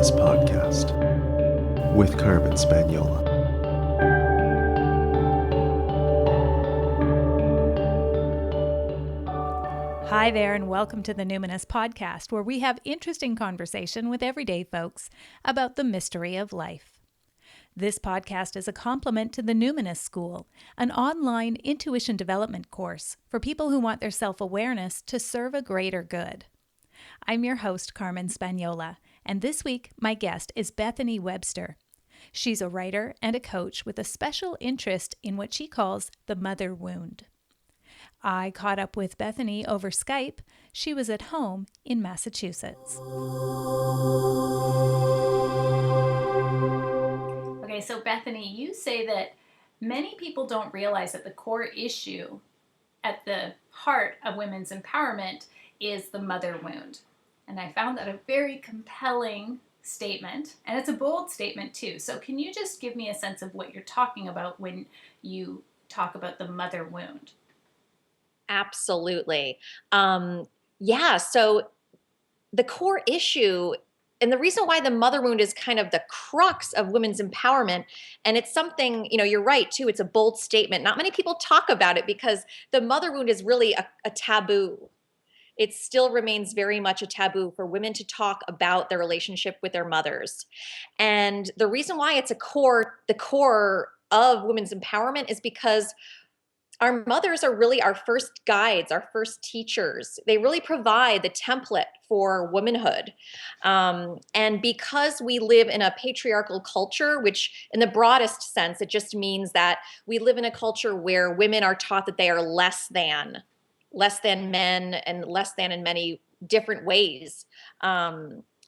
Numinous Podcast with Carmen Spaniola. Hi there, and welcome to the Numinous Podcast, where we have interesting conversation with everyday folks about the mystery of life. This podcast is a complement to the Numinous School, an online intuition development course for people who want their self-awareness to serve a greater good. I'm your host, Carmen Spaniola, and this week my guest is Bethany Webster. She's a writer and a coach with a special interest in what she calls the mother wound. I caught up with Bethany over Skype. She was at home in Massachusetts. Okay, so Bethany, you say that many people don't realize that the core issue at the heart of women's empowerment is the mother wound. And I found that a very compelling statement, and it's a bold statement too. So can you just give me a sense of what you're talking about when you talk about the mother wound? Absolutely. So the core issue and the reason why the mother wound is kind of the crux of women's empowerment, and it's something, you're right too, it's a bold statement. Not many people talk about it because the mother wound is really a taboo. It still remains very much a taboo for women to talk about their relationship with their mothers. And the reason why it's the core of women's empowerment is because our mothers are really our first guides, our first teachers. They really provide the template for womanhood. And because we live in a patriarchal culture, which in the broadest sense, it just means that we live in a culture where women are taught that they are less than men and less than in many different ways.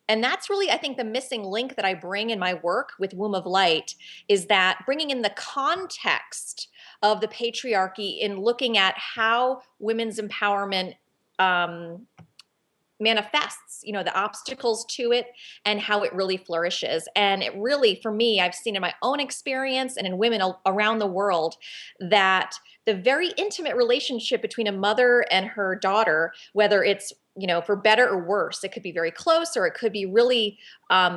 And that's really, I think, the missing link that I bring in my work with Womb of Light is that bringing in the context of the patriarchy in looking at how women's empowerment manifests, the obstacles to it and how it really flourishes. And it really, for me, I've seen in my own experience and in women around the world that the very intimate relationship between a mother and her daughter, whether it's for better or worse, it could be very close or it could be really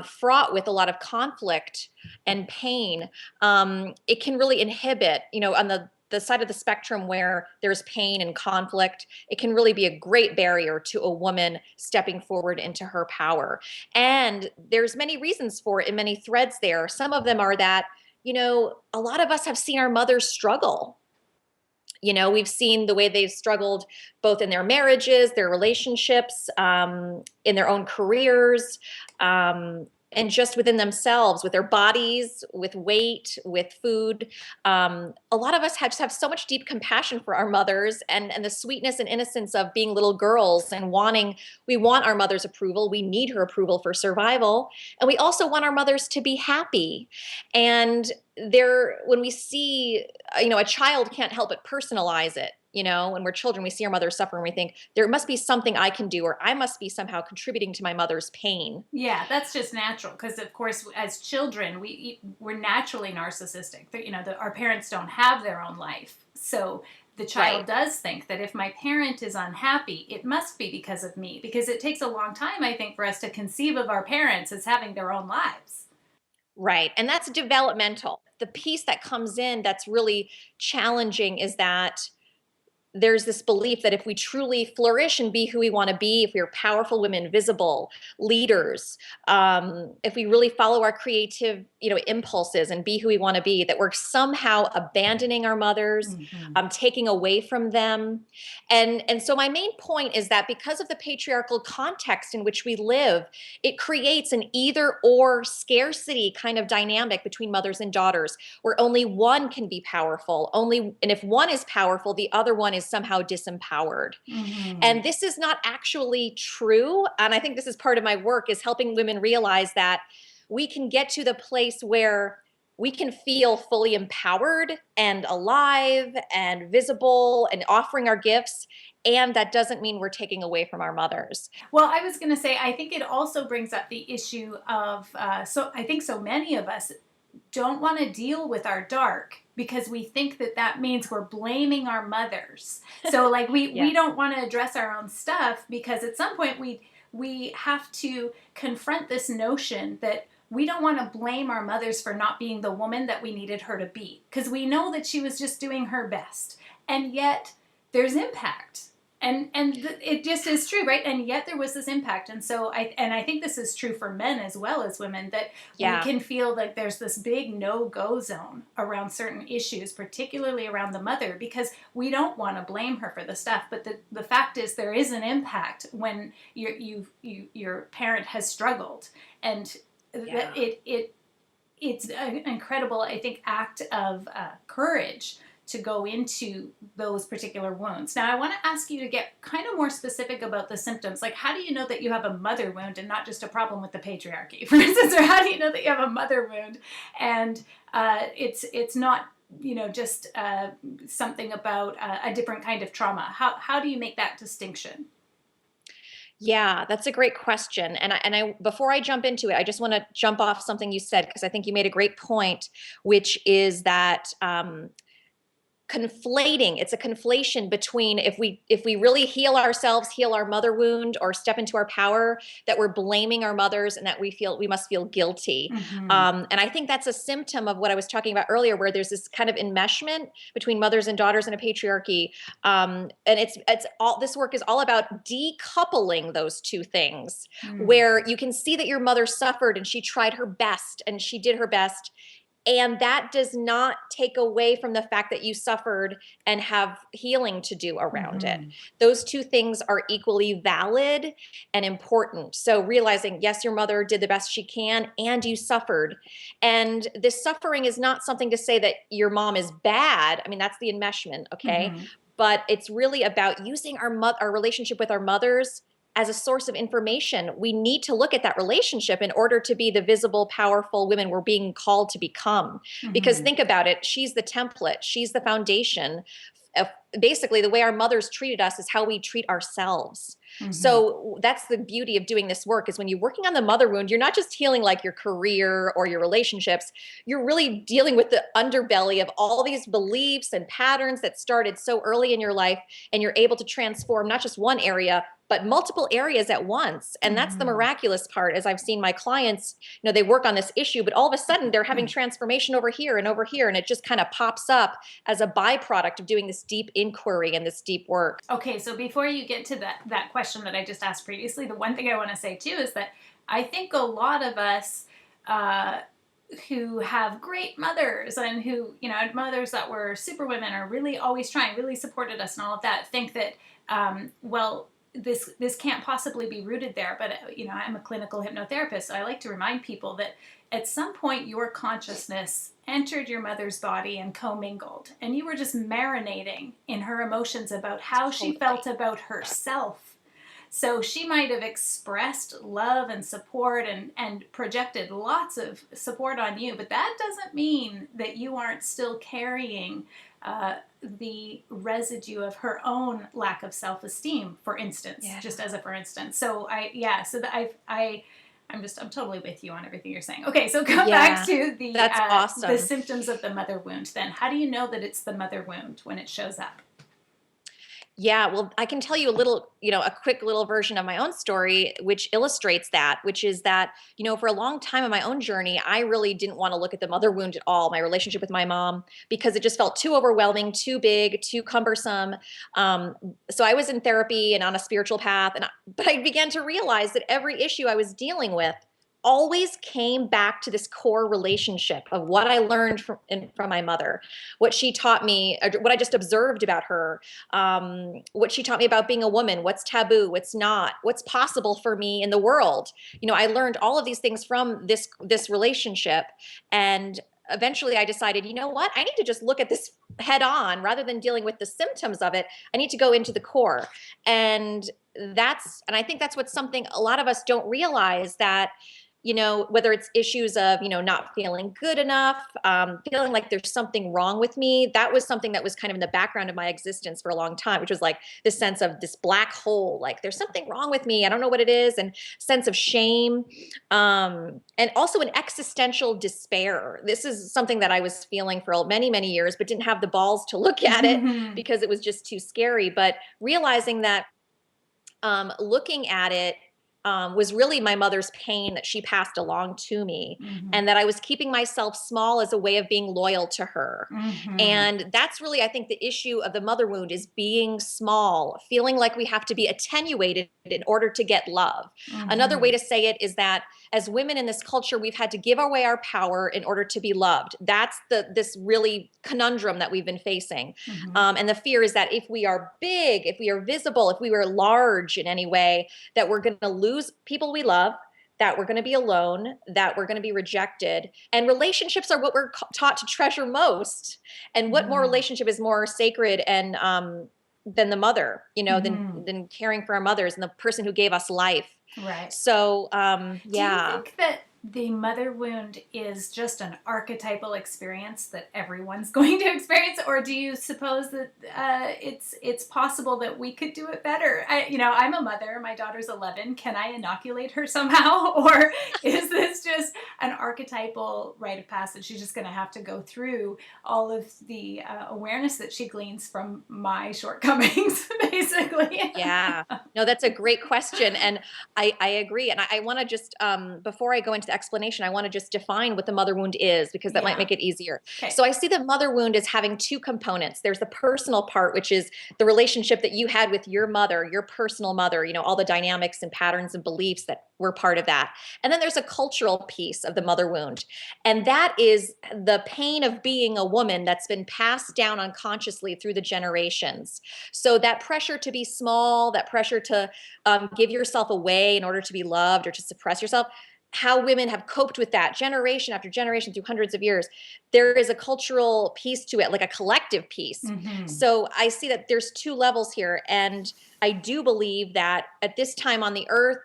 fraught with a lot of conflict and pain. It can really inhibit, on the side of the spectrum where there's pain and conflict, it can really be a great barrier to a woman stepping forward into her power. And there's many reasons for it and many threads there. Some of them are that, a lot of us have seen our mothers struggle. We've seen the way they've struggled both in their marriages, their relationships, in their own careers, and just within themselves, with their bodies, with weight, with food. A lot of us have so much deep compassion for our mothers and the sweetness and innocence of being little girls and we want our mother's approval. We need her approval for survival. And we also want our mothers to be happy. And when we see, a child can't help but personalize it. When we're children, we see our mother suffer and we think there must be something I can do, or I must be somehow contributing to my mother's pain. Yeah, that's just natural. Because of course, as children, we're naturally narcissistic. Our parents don't have their own life. So the child does think that if my parent is unhappy, it must be because of me. Because it takes a long time, I think, for us to conceive of our parents as having their own lives. Right. And that's developmental. The piece that comes in that's really challenging is that there's this belief that if we truly flourish and be who we want to be, if we're powerful women, visible leaders, if we really follow our creative, impulses and be who we want to be, that we're somehow abandoning our mothers, taking away from them. And so my main point is that because of the patriarchal context in which we live, it creates an either or scarcity kind of dynamic between mothers and daughters, where only one can be powerful, and if one is powerful, the other one is somehow disempowered. And this is not actually true. And I think this is part of my work, is helping women realize that we can get to the place where we can feel fully empowered and alive and visible and offering our gifts. And that doesn't mean we're taking away from our mothers. Well, I was going to say, I think it also brings up the issue of, I think so many of us don't want to deal with our dark because we think that means we're blaming our mothers. So we don't want to address our own stuff because at some point we have to confront this notion that we don't want to blame our mothers for not being the woman that we needed her to be, because we know that she was just doing her best. And yet there's impact. It just is true, right? And yet there was this impact. And so I think this is true for men as well as women, that we can feel like there's this big no-go zone around certain issues, particularly around the mother, because we don't want to blame her for the stuff. But the fact is, there is an impact when your parent has struggled. And it's an incredible, I think, act of courage to go into those particular wounds. Now, I want to ask you to get kind of more specific about the symptoms. Like, how do you know that you have a mother wound and not just a problem with the patriarchy, for instance? Or how do you know that you have a mother wound and it's not, just something about a different kind of trauma? How do you make that distinction? Yeah, that's a great question. And I before I jump into it, I just want to jump off something you said, because I think you made a great point, which is that it's a conflation between if we really heal ourselves, heal our mother wound, or step into our power, that we're blaming our mothers and that we must feel guilty. And I think that's a symptom of what I was talking about earlier, where there's this kind of enmeshment between mothers and daughters in a patriarchy. And it's all, this work is all about decoupling those two things, where you can see that your mother suffered and she tried her best and she did her best. And that does not take away from the fact that you suffered and have healing to do around it. Those two things are equally valid and important. So realizing, yes, your mother did the best she can and you suffered. And this suffering is not something to say that your mom is bad. I mean, that's the enmeshment, okay? But it's really about using our relationship with our mothers as a source of information. We need to look at that relationship in order to be the visible, powerful women we're being called to become. Because think about it, she's the template, she's the foundation. Basically, the way our mothers treated us is how we treat ourselves. So that's the beauty of doing this work, is when you're working on the mother wound, you're not just healing like your career or your relationships, you're really dealing with the underbelly of all these beliefs and patterns that started so early in your life, and you're able to transform not just one area, but multiple areas at once. And that's the miraculous part. As I've seen my clients, they work on this issue, but all of a sudden they're having transformation over here and over here. And it just kind of pops up as a byproduct of doing this deep inquiry and this deep work. Okay, so before you get to that question that I just asked previously, the one thing I want to say too is that I think a lot of us who have great mothers and who, mothers that were super women, are really always trying, really supported us and all of that, think that, this can't possibly be rooted there. But, I'm a clinical hypnotherapist, so I like to remind people that at some point your consciousness entered your mother's body and commingled, and you were just marinating in her emotions about how she felt about herself. So she might have expressed love and support and projected lots of support on you, but that doesn't mean that you aren't still carrying the residue of her own lack of self-esteem, for instance, just as a for instance. So I'm totally with you on everything you're saying. Okay, so come back to that's awesome. The symptoms of the mother wound then. How do you know that it's the mother wound when it shows up? Yeah, well, I can tell you a quick little version of my own story, which illustrates that, which is that, for a long time in my own journey, I really didn't want to look at the mother wound at all, my relationship with my mom, because it just felt too overwhelming, too big, too cumbersome. So I was in therapy and on a spiritual path, but I began to realize that every issue I was dealing with always came back to this core relationship of what I learned from my mother, what she taught me, what I just observed about her, what she taught me about being a woman, what's taboo, what's not, what's possible for me in the world. I learned all of these things from this relationship. And eventually I decided, you know what, I need to just look at this head on rather than dealing with the symptoms of it. I need to go into the core. And I think that's what's something a lot of us don't realize, that whether it's issues of, not feeling good enough, feeling like there's something wrong with me. That was something that was kind of in the background of my existence for a long time, which was like this sense of this black hole, like there's something wrong with me. I don't know what it is. And sense of shame. And also an existential despair. This is something that I was feeling for many, many years, but didn't have the balls to look at it because it was just too scary. But realizing that, looking at it, was really my mother's pain that she passed along to me, Mm-hmm. and that I was keeping myself small as a way of being loyal to her. Mm-hmm. And that's really, I think, the issue of the mother wound is being small, feeling like we have to be attenuated in order to get love. Mm-hmm. Another way to say it is that as women in this culture, we've had to give away our power in order to be loved. That's this really conundrum that we've been facing. Mm-hmm. And the fear is that if we are big, if we are visible, if we were large in any way, that we're going to lose people we love, that we're going to be alone, that we're going to be rejected. And relationships are what we're taught to treasure most. And what more relationship is more sacred and than the mother, than caring for our mothers and the person who gave us life. Right. So, Do you think that the mother wound is just an archetypal experience that everyone's going to experience, or do you suppose that it's possible that we could do it better? I'm a mother. My daughter's 11. Can I inoculate her somehow, or is this just an archetypal rite of passage? She's just going to have to go through all of the awareness that she gleans from my shortcomings, basically. Yeah. No, that's a great question, and I agree. And I want to just before I go into the explanation, I want to just define what the mother wound is, because that might make it easier. Okay. So I see the mother wound as having two components. There's the personal part, which is the relationship that you had with your mother, your personal mother, all the dynamics and patterns and beliefs that were part of that. And then there's a cultural piece of the mother wound. And that is the pain of being a woman that's been passed down unconsciously through the generations. So that pressure to be small, that pressure to give yourself away in order to be loved or to suppress yourself, how women have coped with that generation after generation through hundreds of years. There is a cultural piece to it, like a collective piece. Mm-hmm. So I see that there's two levels here. And I do believe that at this time on the earth,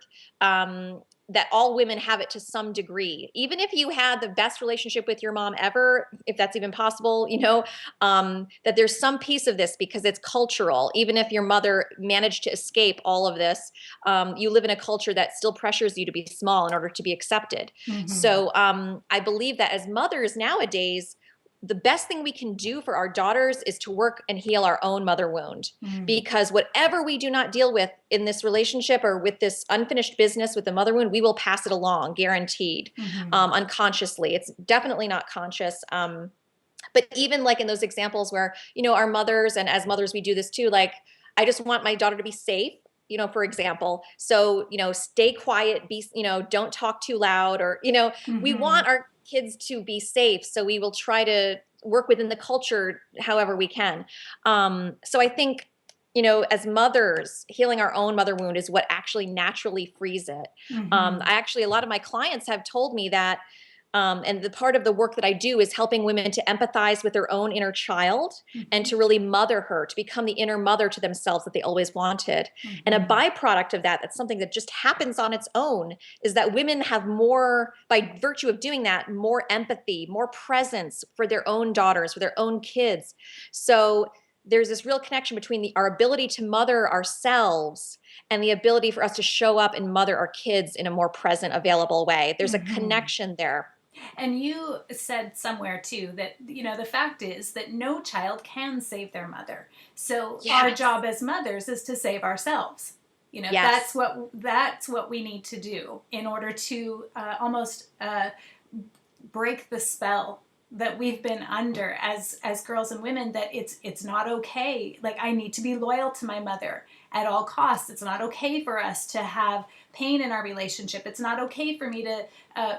that all women have it to some degree. Even if you had the best relationship with your mom ever, if that's even possible, that there's some piece of this because it's cultural. Even if your mother managed to escape all of this, you live in a culture that still pressures you to be small in order to be accepted. Mm-hmm. So I believe that as mothers nowadays, the best thing we can do for our daughters is to work and heal our own mother wound. Mm-hmm. Because whatever we do not deal with in this relationship or with this unfinished business with the mother wound, we will pass it along, guaranteed, unconsciously. It's definitely not conscious. But even like in those examples where, our mothers, and as mothers, we do this too, like, I just want my daughter to be safe, for example. So, stay quiet, don't talk too loud, or, we want our kids to be safe. So we will try to work within the culture however we can. So I think, as mothers, healing our own mother wound is what actually naturally frees it. A lot of my clients have told me that, and the part of the work that I do is helping women to empathize with their own inner child and to really mother her, to become the inner mother to themselves that they always wanted. And a byproduct of that, that's something that just happens on its own, is that women have more, by virtue of doing that, more empathy, more presence for their own daughters, for their own kids. So there's this real connection between our ability to mother ourselves and the ability for us to show up and mother our kids in a more present, available way. There's a connection there. And you said somewhere too that, the fact is that no child can save their mother. So our job as mothers is to save ourselves. That's what we need to do in order to almost break the spell that we've been under as girls and women, that it's not okay. Like, I need to be loyal to my mother at all costs. It's not okay for us to have pain in our relationship. It's not okay for me to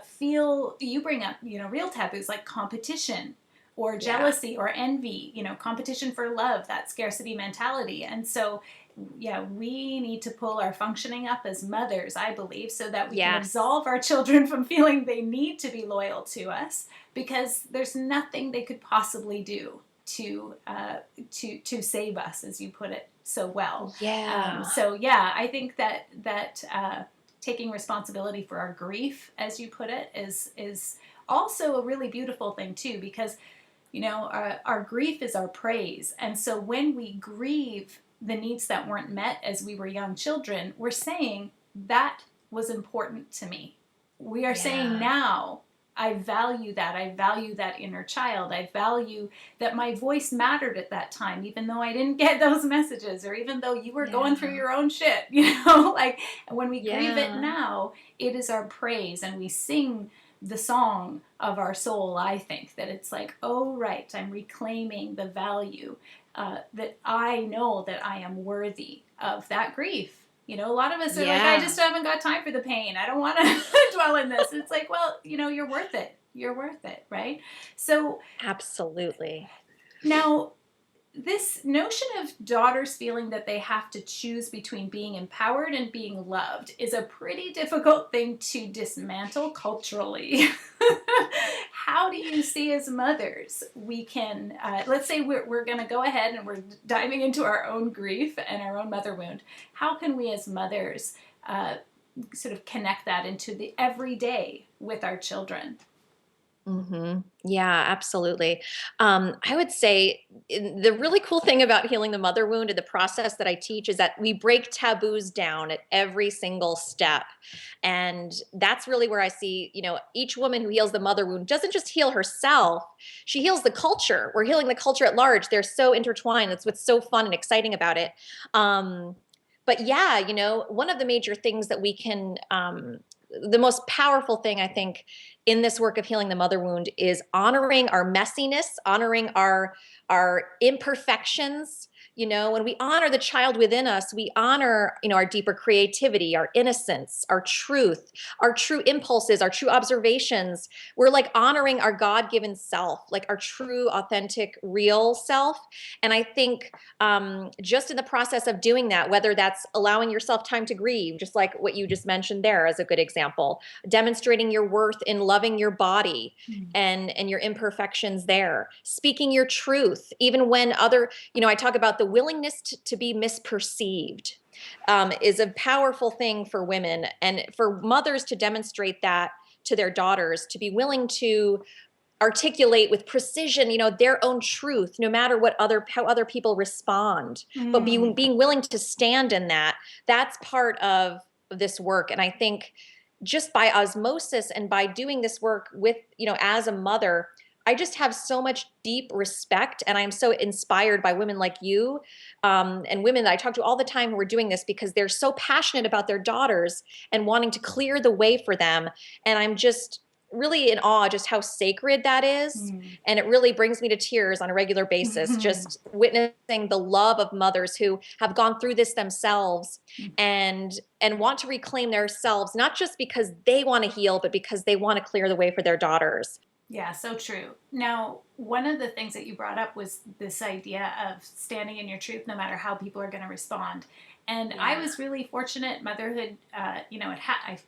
feel, you bring up, real taboos like competition or jealousy or envy, competition for love, that scarcity mentality. And so, we need to pull our functioning up as mothers, I believe, so that we can absolve our children from feeling they need to be loyal to us, because there's nothing they could possibly do to save us, as you put it so well. I think that taking responsibility for our grief, as you put it, is also a really beautiful thing too, because our grief is our praise. And so when we grieve the needs that weren't met as we were young children, we're saying that was important to me. We are saying now I value that. I value that inner child. I value that my voice mattered at that time, even though I didn't get those messages, or even though you were going through Yeah. your own shit, you know, like when we grieve it Yeah. now, it is our praise, and we sing the song of our soul. I think that it's like, oh, right, I'm reclaiming the value that I know that I am worthy of that grief. You know, a lot of us are like, I Yeah. just haven't got time for the pain. I don't want to dwell in this. It's like, well, you know, you're worth it. You're worth it, right? So Absolutely. now, this notion of daughters feeling that they have to choose between being empowered and being loved is a pretty difficult thing to dismantle culturally. How do you see, as mothers, we can, let's say we're going to go ahead and we're diving into our own grief and our own mother wound. How can we as mothers sort of connect that into the everyday with our children? Yeah, absolutely. I would say the really cool thing about healing the mother wound and the process that I teach is that we break taboos down at every single step. And that's really where I see, each woman who heals the mother wound doesn't just heal herself, she heals the culture. We're healing the culture at large. They're so intertwined. That's what's so fun and exciting about it. But yeah, one of the major things that we can, the most powerful thing I think in this work of healing the mother wound is honoring our messiness, honoring our imperfections. When we honor the child within us, we honor, our deeper creativity, our innocence, our truth, our true impulses, our true observations. We're like honoring our God-given self, like our true, authentic, real self. And I think just in the process of doing that, whether that's allowing yourself time to grieve, just like what you just mentioned there as a good example, demonstrating your worth in loving your body and your imperfections there, speaking your truth, even when I talk about the willingness to be misperceived is a powerful thing for women, and for mothers to demonstrate that to their daughters, to be willing to articulate with precision, their own truth, no matter how other people respond, but being willing to stand in that. That's part of this work. And I think just by osmosis and by doing this work with, as a mother, I just have so much deep respect, and I'm so inspired by women like you, and women that I talk to all the time who are doing this because they're so passionate about their daughters and wanting to clear the way for them. And I'm just really in awe just how sacred that is. And it really brings me to tears on a regular basis, just witnessing the love of mothers who have gone through this themselves and want to reclaim themselves, not just because they want to heal, but because they want to clear the way for their daughters. Yeah, so true. Now, one of the things that you brought up was this idea of standing in your truth no matter how people are going to respond. And I was really fortunate. Motherhood, I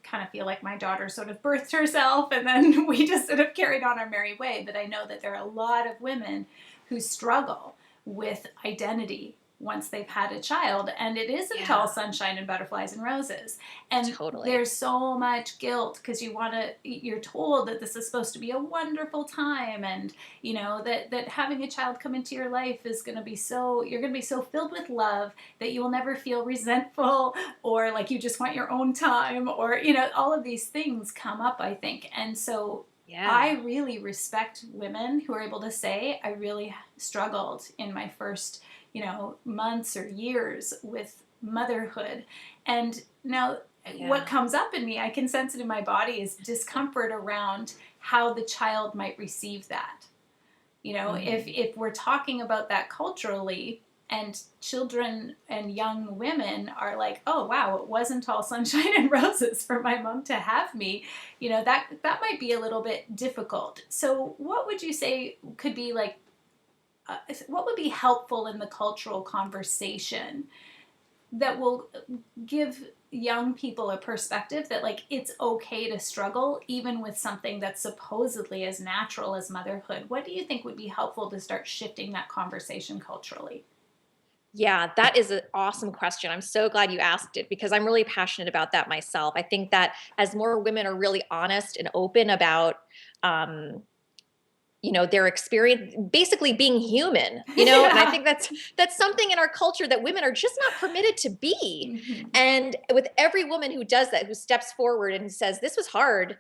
kind of feel like my daughter sort of birthed herself, and then we just sort of carried on our merry way. But I know that there are a lot of women who struggle with identity once they've had a child, and it isn't all sunshine and butterflies and roses. And there's so much guilt because you're told that this is supposed to be a wonderful time, and that having a child come into your life is going to be you're going to be so filled with love that you will never feel resentful or like you just want your own time, or all of these things come up, I think. And so I really respect women who are able to say, I really struggled in my first months or years with motherhood. And now what comes up in me, I can sense it in my body, is discomfort around how the child might receive that. If we're talking about that culturally, and children and young women are like, oh wow, it wasn't all sunshine and roses for my mom to have me, that might be a little bit difficult. So what would you say could be like, what would be helpful in the cultural conversation that will give young people a perspective that like it's okay to struggle even with something that's supposedly as natural as motherhood? What do you think would be helpful to start shifting that conversation culturally? Yeah, that is an awesome question. I'm so glad you asked it because I'm really passionate about that myself. I think that as more women are really honest and open about their experience, basically being human, and I think that's something in our culture that women are just not permitted to be. And with every woman who does that, who steps forward and says, this was hard,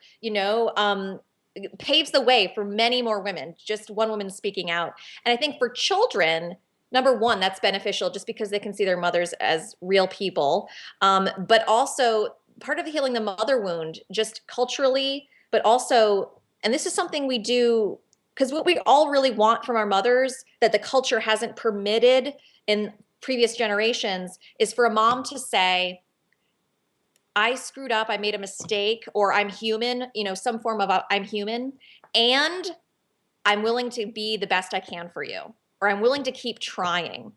paves the way for many more women, just one woman speaking out. And I think for children, number one, that's beneficial just because they can see their mothers as real people. But also part of healing the mother wound, just culturally, but also, and this is something we do because what we all really want from our mothers that the culture hasn't permitted in previous generations is for a mom to say, I screwed up, I made a mistake, or I'm human, some form of I'm human, and I'm willing to be the best I can for you, or I'm willing to keep trying.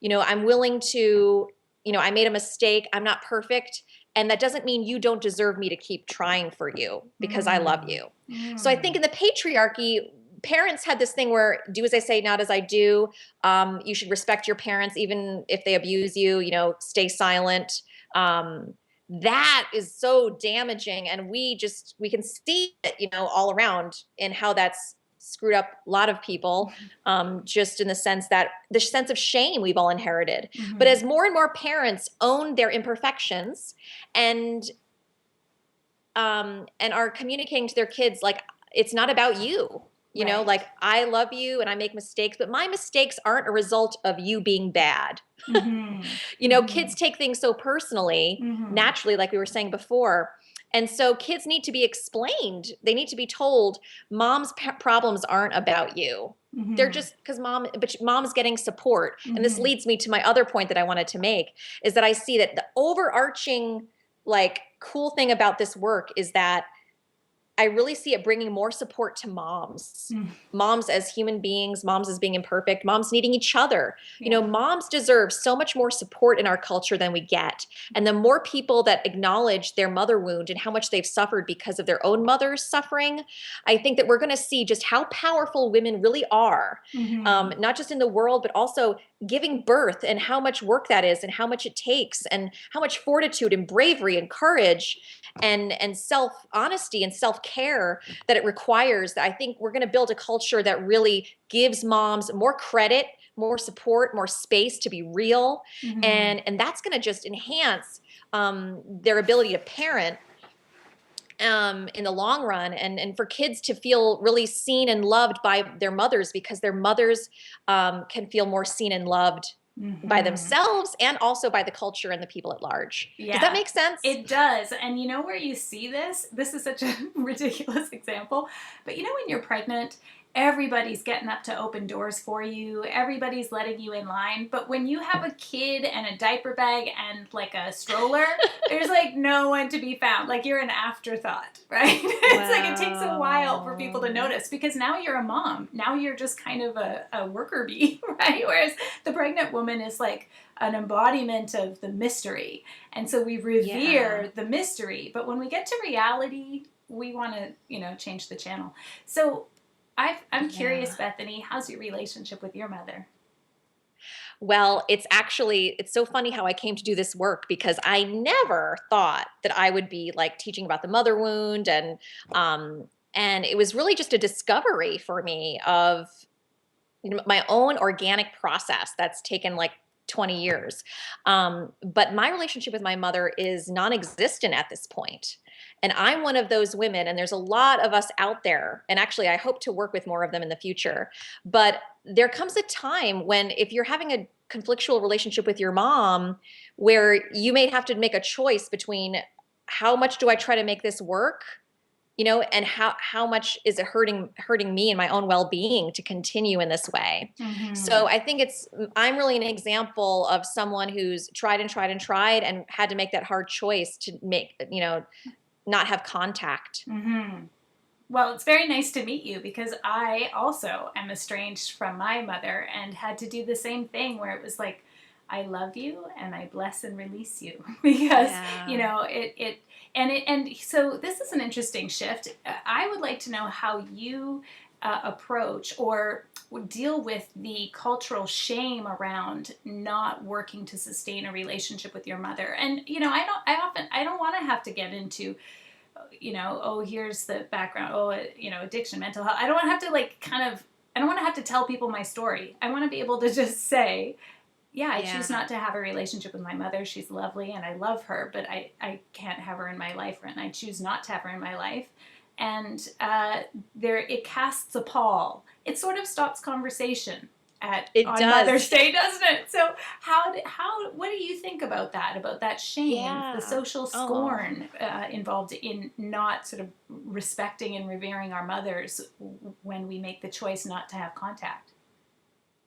I'm willing to, I made a mistake, I'm not perfect, and that doesn't mean you don't deserve me to keep trying for you because I love you. So I think in the patriarchy, parents had this thing where do as I say, not as I do. You should respect your parents, even if they abuse you, stay silent. That is so damaging. And we can see it, all around in how that's screwed up a lot of people, just in the sense of shame we've all inherited. Mm-hmm. But as more and more parents own their imperfections and are communicating to their kids, like, it's not about you, Right. like, I love you and I make mistakes, but my mistakes aren't a result of you being bad. Mm-hmm. Kids take things so personally, Mm-hmm. naturally, like we were saying before. And so kids need to be explained. They need to be told, mom's problems aren't about you. Mm-hmm. They're just because mom's getting support. Mm-hmm. And this leads me to my other point that I wanted to make is that I see that the overarching, like, cool thing about this work is that I really see it bringing more support to moms. Moms as human beings, moms as being imperfect, moms needing each other. Yeah. Moms deserve so much more support in our culture than we get. And the more people that acknowledge their mother wound and how much they've suffered because of their own mother's suffering, I think that we're going to see just how powerful women really are, not just in the world, but also giving birth and how much work that is and how much it takes and how much fortitude and bravery and courage and self-honesty and self-care that it requires. That I think we're going to build a culture that really gives moms more credit, more support, more space to be real. And that's going to just enhance their ability to parent in the long run, and for kids to feel really seen and loved by their mothers, because their mothers can feel more seen and loved by themselves and also by the culture and the people at large. Yeah. Does that make sense? It does. And where you see this is such a ridiculous example, but when you're pregnant, everybody's getting up to open doors for you. Everybody's letting you in line. But when you have a kid and a diaper bag and like a stroller, there's like no one to be found. Like you're an afterthought, right? Wow. It's like it takes a while for people to notice because now you're a mom. Now you're just kind of a worker bee, right? Whereas the pregnant woman is like an embodiment of the mystery. And so we revere the mystery. But when we get to reality, we want to, change the channel. So I'm curious, Bethany, how's your relationship with your mother? Well, it's so funny how I came to do this work, because I never thought that I would be like teaching about the mother wound. And it was really just a discovery for me of my own organic process that's taken like 20 years. But my relationship with my mother is non-existent at this point. And I'm one of those women, and there's a lot of us out there, and actually I hope to work with more of them in the future. But there comes a time when if you're having a conflictual relationship with your mom, where you may have to make a choice between how much do I try to make this work, and how much is it hurting me and my own well-being to continue in this way. So I think I'm really an example of someone who's tried and had to make that hard choice to make, not have contact. Well, it's very nice to meet you, because I also am estranged from my mother and had to do the same thing where it was like, I love you and I bless and release you, because, and so this is an interesting shift. I would like to know how you approach or deal with the cultural shame around not working to sustain a relationship with your mother. And, I don't want to have to get into, here's the background, addiction, mental health. I don't want to have to I don't want to have to tell people my story. I want to be able to just say, I choose not to have a relationship with my mother. She's lovely and I love her, but I can't have her in my life, and I choose not to have her in my life. and it casts a pall. It sort of stops conversation It on does. Mother's Day, doesn't it? So what do you think about that shame, Yeah. the social scorn involved in not sort of respecting and revering our mothers when we make the choice not to have contact?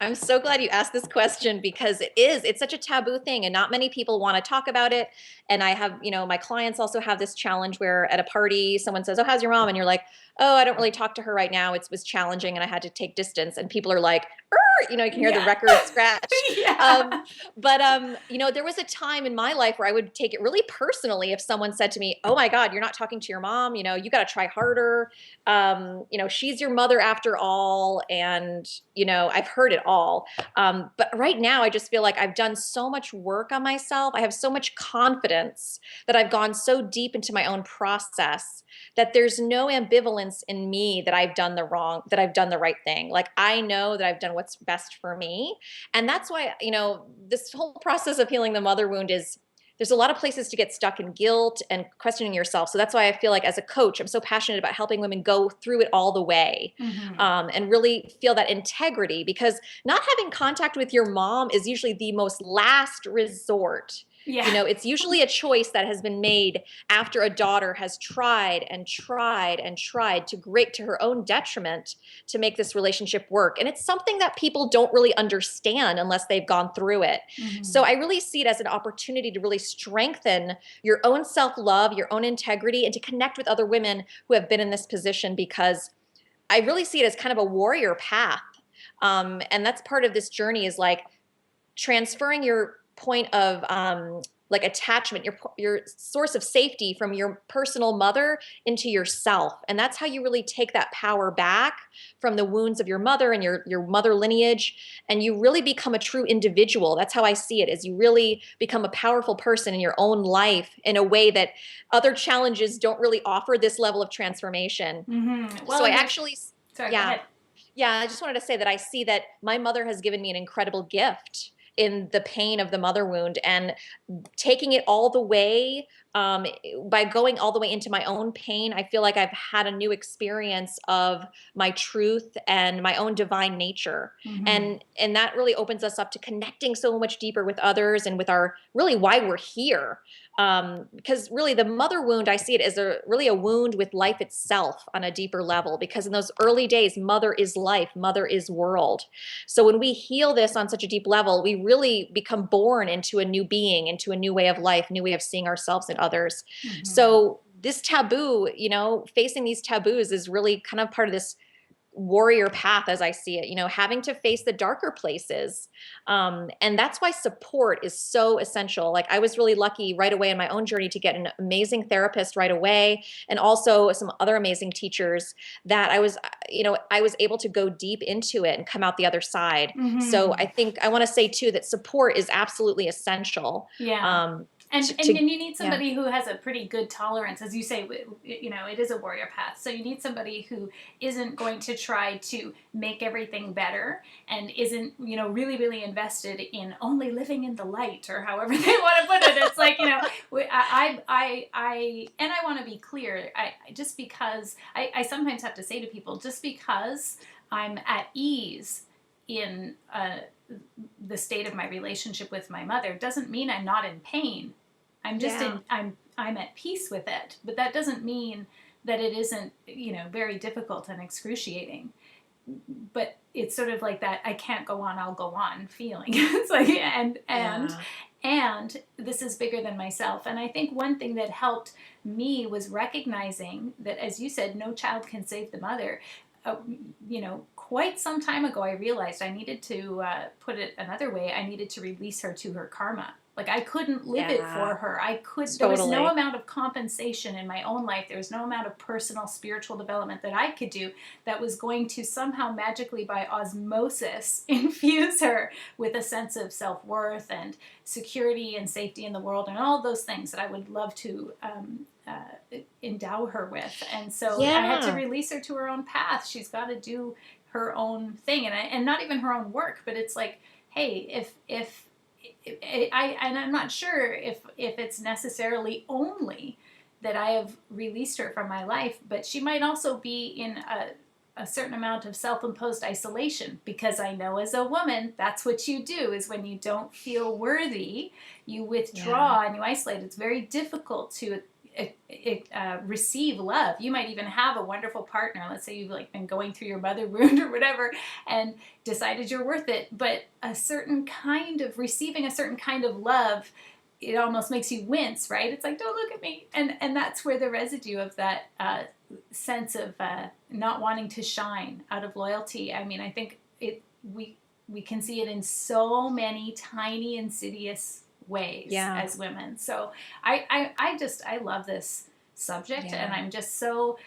I'm so glad you asked this question because it's such a taboo thing and not many people want to talk about it. And I have, my clients also have this challenge where at a party, someone says, "Oh, how's your mom?" And you're like, "Oh, I don't really talk to her right now. It was challenging and I had to take distance." And people are like, you can hear the record scratch. Yeah. There was a time in my life where I would take it really personally if someone said to me, "Oh my God, you're not talking to your mom. You got to try harder. She's your mother after all." And, I've heard it all. But right now I just feel like I've done so much work on myself. I have so much confidence that I've gone so deep into my own process that there's no ambivalence in me that I've done the right thing. Like, I know that I've done what's best for me. And that's why, this whole process of healing the mother wound there's a lot of places to get stuck in guilt and questioning yourself. So that's why I feel like as a coach, I'm so passionate about helping women go through it all the way, and really feel that integrity, because not having contact with your mom is usually the most last resort. Yeah. It's usually a choice that has been made after a daughter has tried and tried and tried to her own detriment to make this relationship work. And it's something that people don't really understand unless they've gone through it. So I really see it as an opportunity to really strengthen your own self-love, your own integrity, and to connect with other women who have been in this position, because I really see it as kind of a warrior path. And that's part of this journey, is like transferring your point of like attachment, your source of safety from your personal mother into yourself. And that's how you really take that power back from the wounds of your mother and your mother lineage, and you really become a true individual. That's how I see it, is you really become a powerful person in your own life in a way that other challenges don't really offer this level of transformation. Well, so I actually sorry, yeah go ahead. yeah, I just wanted to say that I see that my mother has given me an incredible gift in the pain of the mother wound, and taking it all the way, by going all the way into my own pain. I feel like I've had a new experience of my truth and my own divine nature. And that really opens us up to connecting so much deeper with others and with our really why we're here. Because really the mother wound, I see it as really a wound with life itself on a deeper level, because in those early days, mother is life, mother is world. So when we heal this on such a deep level, we really become born into a new being, into a new way of life, new way of seeing ourselves and others. So this taboo, facing these taboos is really kind of part of this warrior path, as I see it, having to face the darker places. And that's why support is so essential. Like, I was really lucky right away in my own journey to get an amazing therapist right away, and also some other amazing teachers that I was able to go deep into it and come out the other side. So I think I want to say too that support is absolutely essential. Yeah. And you need somebody yeah. who has a pretty good tolerance. As you say, it is a warrior path. So you need somebody who isn't going to try to make everything better, and isn't, really, really invested in only living in the light, or however they want to put it. It's like, I want to be clear. Just because I sometimes have to say to people, just because I'm at ease in the state of my relationship with my mother doesn't mean I'm not in pain. I'm just I'm at peace with it, but that doesn't mean that it isn't, very difficult and excruciating. But it's sort of like that I can't go on, I'll go on feeling. It's like, and this is bigger than myself. And I think one thing that helped me was recognizing that, as you said, no child can save the mother. Quite some time ago, I realized I needed to, put it another way, I needed to release her to her karma. Like, I couldn't live it for her. There was no amount of compensation in my own life. There was no amount of personal spiritual development that I could do that was going to somehow magically, by osmosis, infuse her with a sense of self-worth and security and safety in the world, and all those things that I would love to endow her with. And so I had to release her to her own path. She's got to do her own thing, and not even her own work, but it's like, hey, and I'm not sure if it's necessarily only that I have released her from my life, but she might also be in a certain amount of self-imposed isolation, because I know as a woman, that's what you do, is when you don't feel worthy, you withdraw and you isolate. It's very difficult to receive love. You might even have a wonderful partner. Let's say you've like been going through your mother wound or whatever and decided you're worth it, but a certain kind of receiving a certain kind of love, it almost makes you wince, right? It's like, don't look at me. And that's where the residue of that sense of not wanting to shine out of loyalty. I mean, I think we can see it in so many tiny, insidious ways as women. So I love this subject, and I'm just so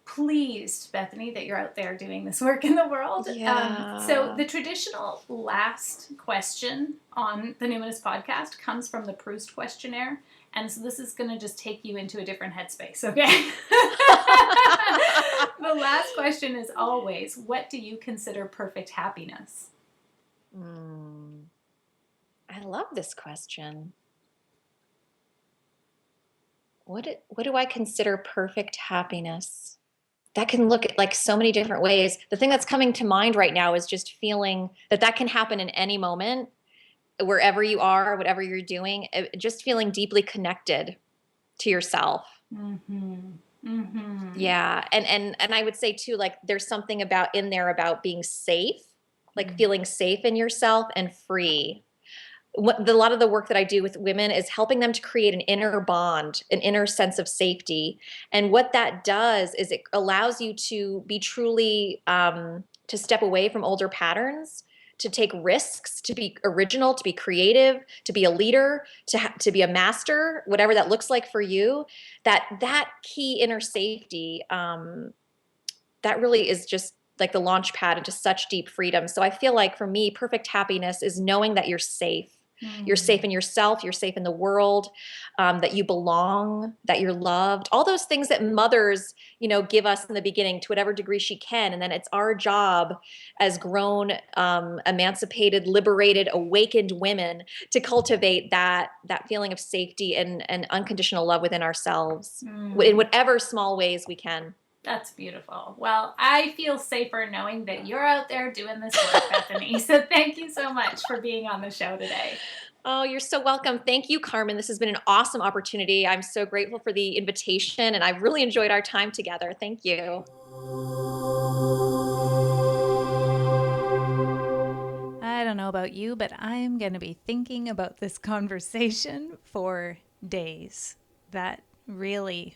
pleased, Bethany, that you're out there doing this work in the world. So the traditional last question on the Numinous podcast comes from the Proust questionnaire. And so this is going to just take you into a different headspace, okay? The last question is always, what do you consider perfect happiness? I love this question. What do I consider perfect happiness? That can look at like so many different ways. The thing that's coming to mind right now is just feeling that can happen in any moment, wherever you are, whatever you're doing, just feeling deeply connected to yourself. Yeah. And I would say too, like there's something about being safe, like feeling safe in yourself and free. A lot of the work that I do with women is helping them to create an inner bond, an inner sense of safety. And what that does is it allows you to be truly, to step away from older patterns, to take risks, to be original, to be creative, to be a leader, to be a master, whatever that looks like for you. That key inner safety, that really is just like the launch pad into such deep freedom. So I feel like for me, perfect happiness is knowing that you're safe. You're safe in yourself, you're safe in the world, that you belong, that you're loved, all those things that mothers, give us in the beginning to whatever degree she can. And then it's our job as grown, emancipated, liberated, awakened women to cultivate that feeling of safety and unconditional love within ourselves in whatever small ways we can. That's beautiful. Well, I feel safer knowing that you're out there doing this work, Bethany. So thank you so much for being on the show today. Oh, you're so welcome. Thank you, Carmen. This has been an awesome opportunity. I'm so grateful for the invitation, and I've really enjoyed our time together. Thank you. I don't know about you, but I'm going to be thinking about this conversation for days. That really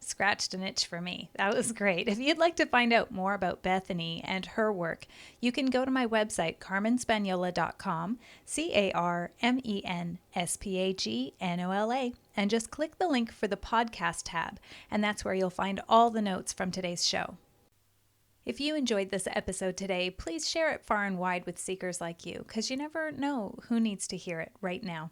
scratched an itch for me. That was great. If you'd like to find out more about Bethany and her work, you can go to my website, carmenspagnola.com, CarmenSpagnola, and just click the link for the podcast tab, and that's where you'll find all the notes from today's show. If you enjoyed this episode today, please share it far and wide with seekers like you, because you never know who needs to hear it right now.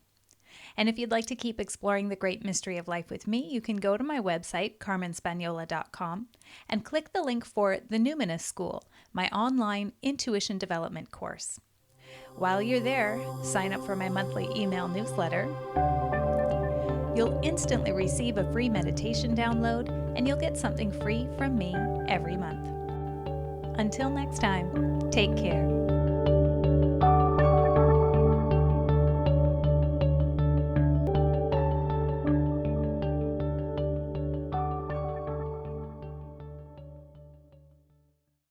And if you'd like to keep exploring the great mystery of life with me, you can go to my website, carmenspagnola.com, and click the link for The Numinous School, my online intuition development course. While you're there, sign up for my monthly email newsletter. You'll instantly receive a free meditation download, and you'll get something free from me every month. Until next time, take care.